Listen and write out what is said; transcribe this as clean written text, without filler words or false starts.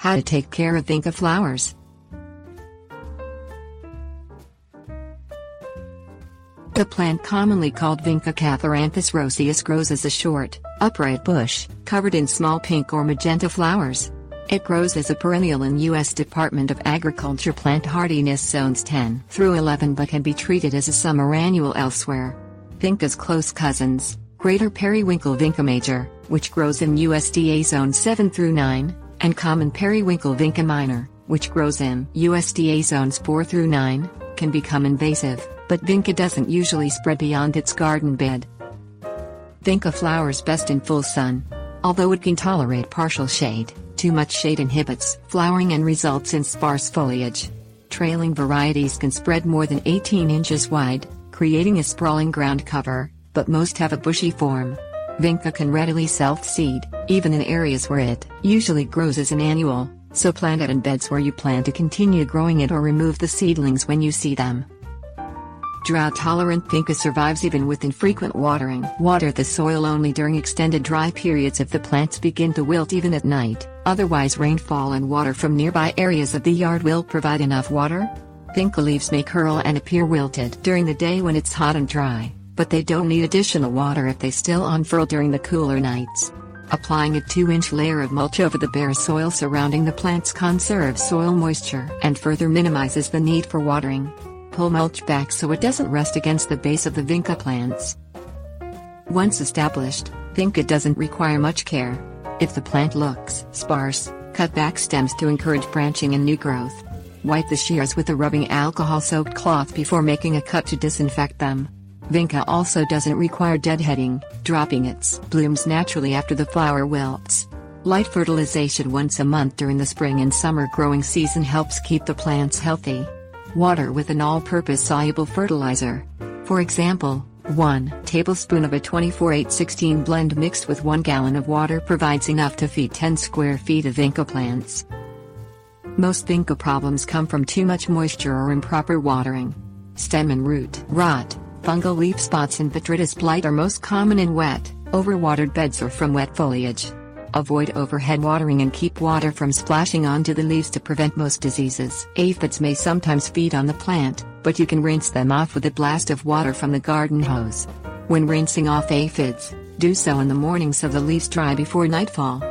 How to take care of Vinca flowers. The plant commonly called Vinca Catharanthus roseus grows as a short, upright bush, covered in small pink or magenta flowers. It grows as a perennial in U.S. Department of Agriculture plant hardiness zones 10 through 11 but can be treated as a summer annual elsewhere. Vinca's close cousins, greater periwinkle Vinca major, which grows in USDA zone 7 through 9, and common periwinkle Vinca minor, which grows in USDA zones 4 through 9, can become invasive, but Vinca doesn't usually spread beyond its garden bed. Vinca flowers best in full sun. Although it can tolerate partial shade, too much shade inhibits flowering and results in sparse foliage. Trailing varieties can spread more than 18 inches wide, creating a sprawling ground cover, but most have a bushy form. Vinca can readily self-seed, even in areas where it usually grows as an annual, so plant it in beds where you plan to continue growing it or remove the seedlings when you see them. Drought-tolerant Vinca survives even with infrequent watering. Water the soil only during extended dry periods if the plants begin to wilt even at night, otherwise rainfall and water from nearby areas of the yard will provide enough water. Vinca leaves may curl and appear wilted during the day when it's hot and dry, but they don't need additional water if they still unfurl during the cooler nights. Applying a 2-inch layer of mulch over the bare soil surrounding the plants conserves soil moisture and further minimizes the need for watering. Pull mulch back so it doesn't rest against the base of the Vinca plants. Once established, Vinca doesn't require much care. If the plant looks sparse, cut back stems to encourage branching and new growth. Wipe the shears with a rubbing alcohol-soaked cloth before making a cut to disinfect them. Vinca also doesn't require deadheading, dropping its blooms naturally after the flower wilts. Light fertilization once a month during the spring and summer growing season helps keep the plants healthy. Water with an all-purpose soluble fertilizer. For example, 1 tablespoon of a 24-8-16 blend mixed with 1 gallon of water provides enough to feed 10 square feet of Vinca plants. Most Vinca problems come from too much moisture or improper watering. Stem and root rot, fungal leaf spots and botrytis blight are most common in wet, overwatered beds or from wet foliage. Avoid overhead watering and keep water from splashing onto the leaves to prevent most diseases. Aphids may sometimes feed on the plant, but you can rinse them off with a blast of water from the garden hose. When rinsing off aphids, do so in the morning so the leaves dry before nightfall.